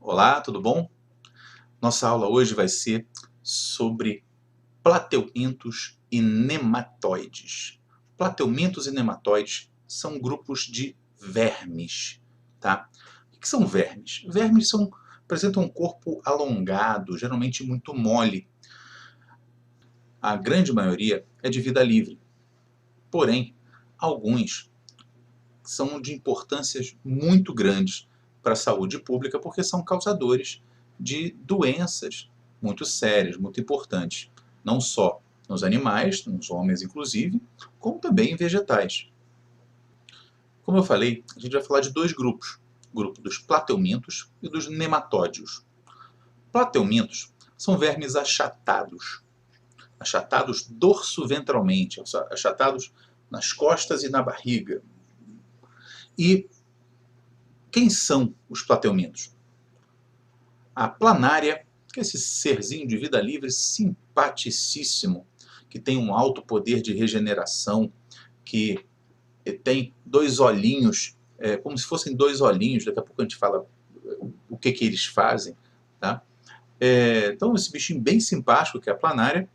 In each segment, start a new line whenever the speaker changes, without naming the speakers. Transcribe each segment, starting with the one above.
Olá, tudo bom? Nossa aula hoje vai ser sobre plateumintos e nematóides. Plateumintos e nematóides são grupos de vermes, tá? O que são vermes? Vermes apresentam um corpo alongado, geralmente muito mole. A grande maioria é de vida livre, porém, alguns são de importâncias muito grandes para a saúde pública porque são causadores de doenças muito sérias, muito importantes, não só nos animais, nos homens inclusive, como também em vegetais. Como eu falei, a gente vai falar de dois grupos, o grupo dos plateumintos e dos nematódios. Plateumintos são vermes achatados, achatados dorso-ventralmente, achatados nas costas e na barriga. E quem são os plateumintos? A planária, que é esse serzinho de vida livre simpaticíssimo, que tem um alto poder de regeneração, que tem dois olhinhos, como se fossem dois olhinhos, daqui a pouco a gente fala o que eles fazem. Tá? Então, esse bichinho bem simpático, que é a planária,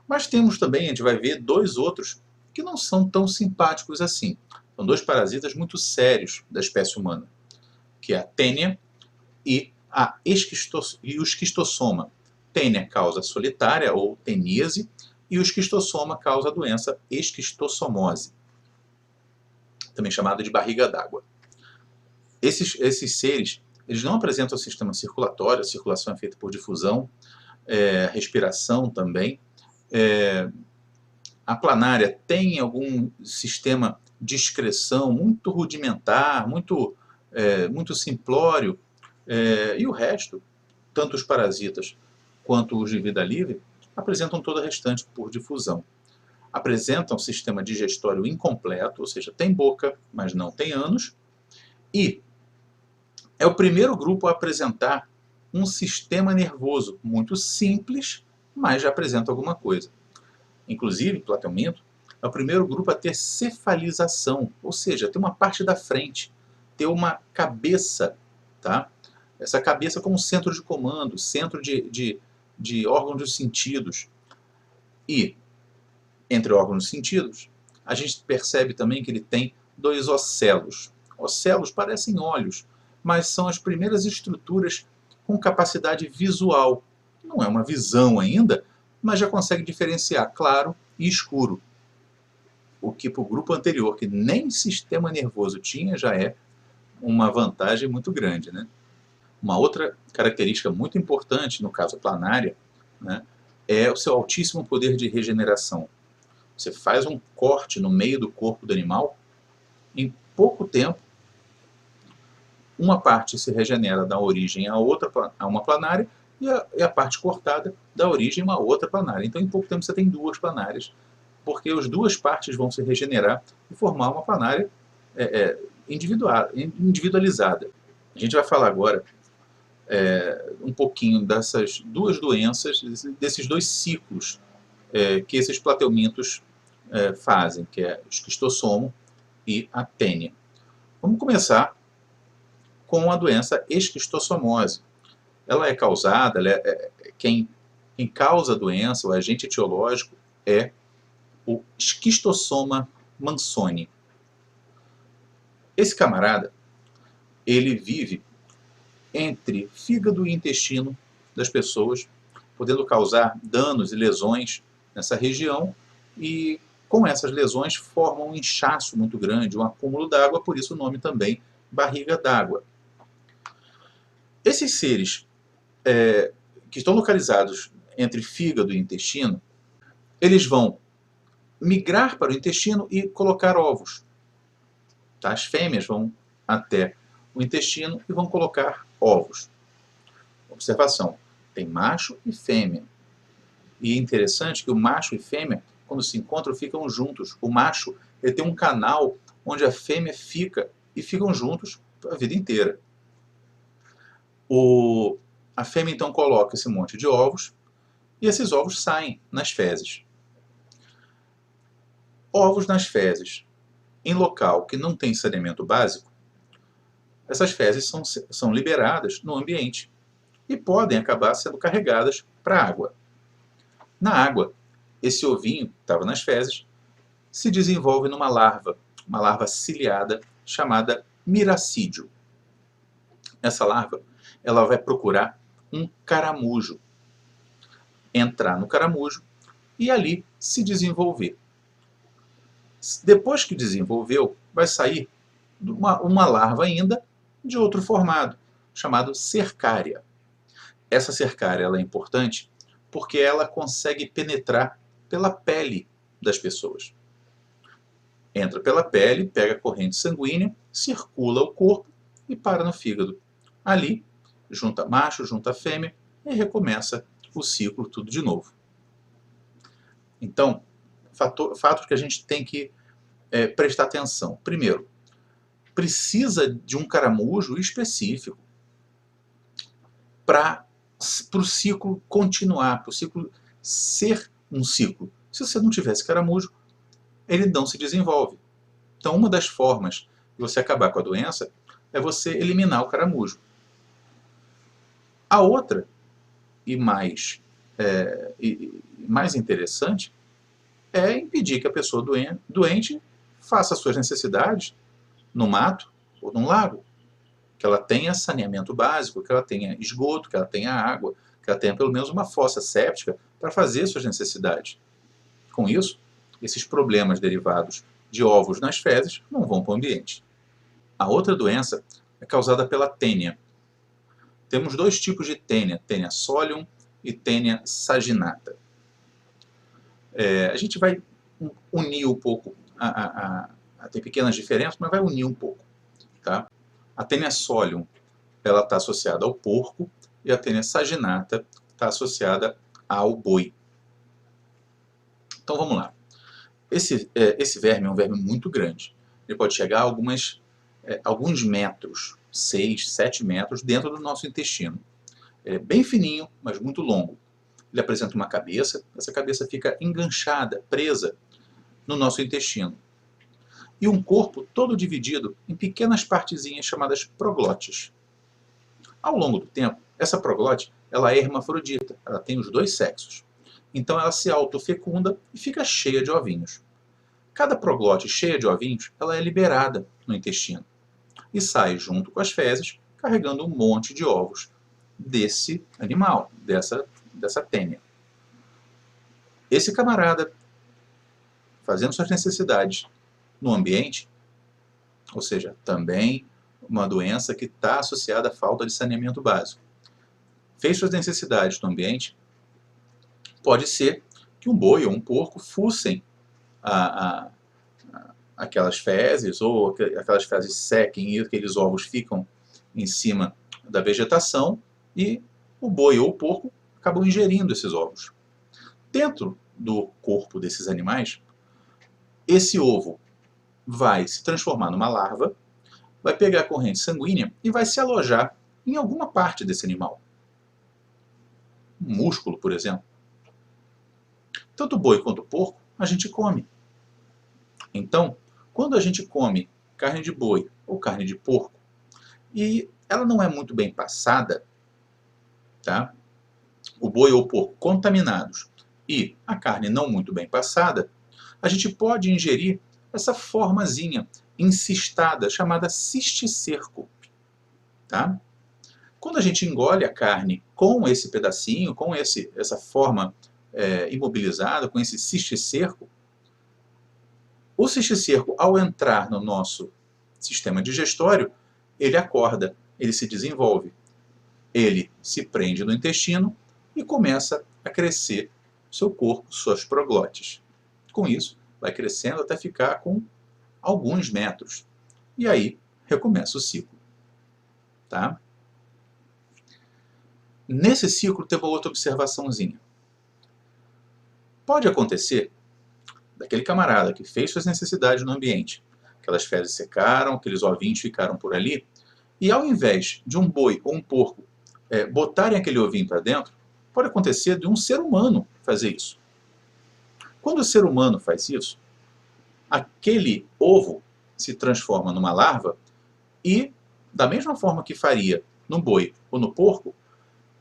mas temos também, a gente vai ver, dois outros que não são tão simpáticos assim. São dois parasitas muito sérios da espécie humana, que é a tênia e o esquistossoma. Tênia causa solitária ou teníase e o esquistossoma causa a doença esquistossomose, também chamada de barriga d'água. Esses seres, eles não apresentam sistema circulatório, a circulação é feita por difusão, respiração também. A planária tem algum sistema de excreção muito rudimentar, muito simplório, e o resto, tanto os parasitas quanto os de vida livre, apresentam toda a restante por difusão. Apresentam sistema digestório incompleto, ou seja, tem boca, mas não tem ânus, e é o primeiro grupo a apresentar um sistema nervoso muito simples, mas já apresenta alguma coisa. Inclusive, plateuminto é o primeiro grupo a ter cefalização, ou seja, ter uma parte da frente, ter uma cabeça, tá? Essa cabeça como centro de comando, centro de órgãos dos sentidos. E, entre órgãos dos sentidos, a gente percebe também que ele tem dois ocelos. Ocelos parecem olhos, mas são as primeiras estruturas com capacidade visual. Não é uma visão ainda, mas já consegue diferenciar claro e escuro. O que para o grupo anterior, que nem sistema nervoso tinha, já é uma vantagem muito grande, né? Uma outra característica muito importante, no caso planária, né, é o seu altíssimo poder de regeneração. Você faz um corte no meio do corpo do animal, em pouco tempo, uma parte se regenera da origem a uma planária e a parte cortada da origem a uma outra planária. Então, em pouco tempo, você tem duas planárias, porque as duas partes vão se regenerar e formar uma planária individualizada. A gente vai falar agora um pouquinho dessas duas doenças, desses dois ciclos que esses plateumintos fazem, que é o esquistossomo e a tênia. Vamos começar com a doença esquistossomose. Ela é causada, quem causa a doença, o agente etiológico, é o esquistossoma mansoni. Esse camarada, ele vive entre fígado e intestino das pessoas, podendo causar danos e lesões nessa região, e com essas lesões forma um inchaço muito grande, um acúmulo d'água, por isso o nome também barriga d'água. Esses seres que estão localizados entre fígado e intestino, eles vão migrar para o intestino e colocar ovos. Tá? As fêmeas vão até o intestino e vão colocar ovos. Observação, tem macho e fêmea. E é interessante que o macho e fêmea, quando se encontram, ficam juntos. O macho ele tem um canal onde a fêmea fica e ficam juntos a vida inteira. A fêmea então coloca esse monte de ovos e esses ovos saem nas fezes. Ovos nas fezes, em local que não tem saneamento básico, essas fezes são liberadas no ambiente e podem acabar sendo carregadas para a água. Na água, esse ovinho que estava nas fezes se desenvolve numa larva, uma larva ciliada chamada miracídio. Essa larva ela vai procurar um caramujo, entrar no caramujo e ali se desenvolver. Depois que desenvolveu, vai sair uma larva ainda de outro formado, chamado cercária. Essa cercária ela é importante porque ela consegue penetrar pela pele das pessoas. Entra pela pele, pega a corrente sanguínea, circula o corpo e para no fígado. Ali, junta macho, junta fêmea e recomeça o ciclo tudo de novo. Então, fatos que a gente tem que prestar atenção. Primeiro, precisa de um caramujo específico para o ciclo continuar, para o ciclo ser um ciclo. Se você não tivesse caramujo, ele não se desenvolve. Então, uma das formas de você acabar com a doença é você eliminar o caramujo. A outra, e mais interessante, é impedir que a pessoa doente faça suas necessidades no mato ou num lago. Que ela tenha saneamento básico, que ela tenha esgoto, que ela tenha água, que ela tenha pelo menos uma fossa séptica para fazer suas necessidades. Com isso, esses problemas derivados de ovos nas fezes não vão para o ambiente. A outra doença é causada pela tênia. Temos dois tipos de tênia, tênia solium e tênia saginata. A gente vai unir um pouco, tem pequenas diferenças, mas vai unir um pouco. Tá? A tênia solium ela está associada ao porco e a tênia saginata está associada ao boi. Então vamos lá. Esse verme é um verme muito grande. Ele pode chegar a alguns metros, 6, 7 metros, dentro do nosso intestino. Ele é bem fininho, mas muito longo. Ele apresenta uma cabeça, essa cabeça fica enganchada, presa no nosso intestino. E um corpo todo dividido em pequenas partezinhas chamadas proglotes. Ao longo do tempo, essa proglote ela é hermafrodita, ela tem os dois sexos. Então ela se autofecunda e fica cheia de ovinhos. Cada proglote cheia de ovinhos ela é liberada no intestino e sai junto com as fezes, carregando um monte de ovos desse animal, dessa tênia. Esse camarada, fazendo suas necessidades no ambiente, ou seja, também uma doença que está associada à falta de saneamento básico, fez suas necessidades no ambiente, pode ser que um boi ou um porco fuçem aquelas fezes, ou aquelas fezes sequem e aqueles ovos ficam em cima da vegetação e o boi ou o porco acabam ingerindo esses ovos. Dentro do corpo desses animais, esse ovo vai se transformar numa larva, vai pegar a corrente sanguínea e vai se alojar em alguma parte desse animal. Um músculo, por exemplo. Tanto o boi quanto o porco, a gente come. Então, quando a gente come carne de boi ou carne de porco, e ela não é muito bem passada, tá? O boi ou o porco contaminados e a carne não muito bem passada, a gente pode ingerir essa formazinha encistada chamada cisticerco. Tá? Quando a gente engole a carne com esse pedacinho, com essa forma imobilizada, com esse cisticerco, o cisticerco, ao entrar no nosso sistema digestório, ele acorda, ele se desenvolve. Ele se prende no intestino e começa a crescer seu corpo, suas proglotes. Com isso, vai crescendo até ficar com alguns metros. E aí, recomeça o ciclo. Tá? Nesse ciclo, tem uma outra observaçãozinha. Pode acontecer daquele camarada que fez suas necessidades no ambiente, aquelas fezes secaram, aqueles ovinhos ficaram por ali, e ao invés de um boi ou um porco botarem aquele ovinho para dentro, pode acontecer de um ser humano fazer isso. Quando o ser humano faz isso, aquele ovo se transforma numa larva e da mesma forma que faria no boi ou no porco,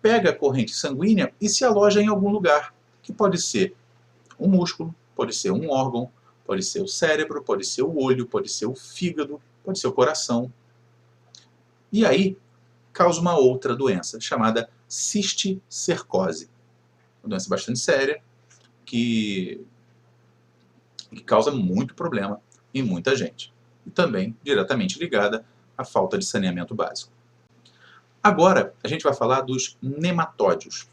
pega a corrente sanguínea e se aloja em algum lugar, que pode ser um músculo, pode ser um órgão, pode ser o cérebro, pode ser o olho, pode ser o fígado, pode ser o coração. E aí causa uma outra doença, chamada cisticercose. Uma doença bastante séria, que causa muito problema em muita gente. E também diretamente ligada à falta de saneamento básico. Agora, a gente vai falar dos nematódios.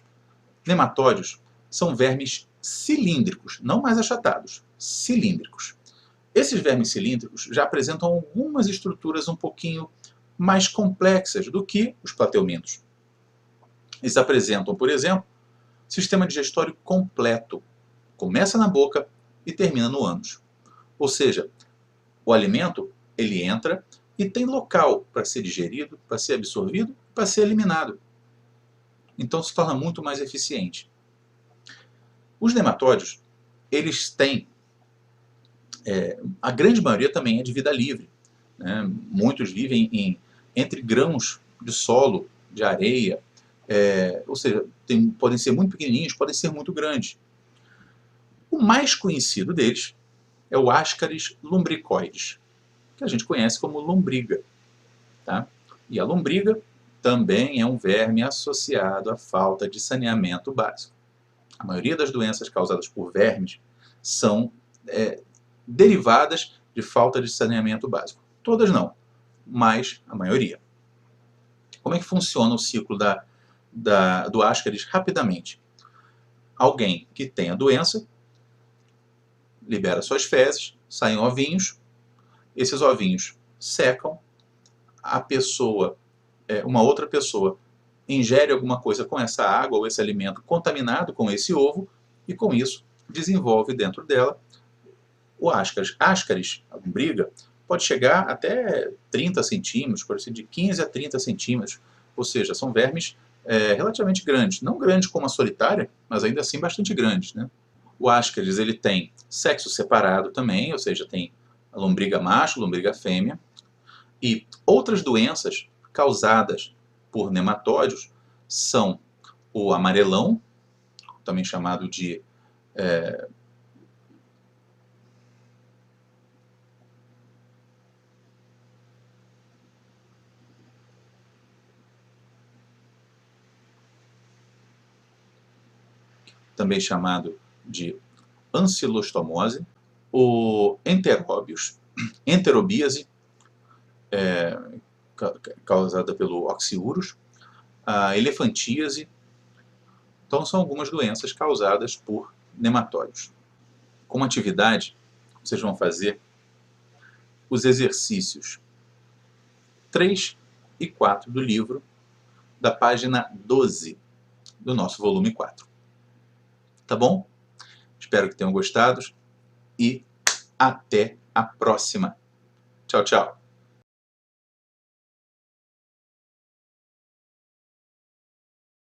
Nematódios são vermes cilíndricos, não mais achatados, cilíndricos. Esses vermes cilíndricos já apresentam algumas estruturas um pouquinho mais complexas do que os plateumintos. Eles apresentam, por exemplo, sistema digestório completo. Começa na boca e termina no ânus. Ou seja, o alimento ele entra e tem local para ser digerido, para ser absorvido, para ser eliminado. Então se torna muito mais eficiente. Os nematódios, eles têm, a grande maioria também é de vida livre, né? Muitos vivem entre grãos de solo, de areia, ou seja, podem ser muito pequenininhos, podem ser muito grandes. O mais conhecido deles é o Ascaris lumbricoides, que a gente conhece como lombriga. Tá? E a lombriga também é um verme associado à falta de saneamento básico. A maioria das doenças causadas por vermes são derivadas de falta de saneamento básico. Todas não, mas a maioria. Como é que funciona o ciclo do Ascaris rapidamente? Alguém que tem a doença libera suas fezes, saem ovinhos, esses ovinhos secam, a pessoa, uma outra pessoa, ingere alguma coisa com essa água ou esse alimento contaminado com esse ovo e com isso desenvolve dentro dela o Ascaris. Ascaris, a lombriga, pode chegar até 30 centímetros, pode ser de 15 a 30 centímetros, ou seja, são vermes relativamente grandes. Não grandes como a solitária, mas ainda assim bastante grandes, né? O Ascaris ele tem sexo separado também, ou seja, tem a lombriga macho, lombriga fêmea, e outras doenças causadas por nematódios são o amarelão, também chamado de ancilostomose, o enterobíase, causada pelo oxiurus, a elefantíase. Então são algumas doenças causadas por nematódios. Como atividade, vocês vão fazer os exercícios 3 e 4 do livro, da página 12 do nosso volume 4. Tá bom? Espero que tenham gostado e até a próxima. Tchau, tchau.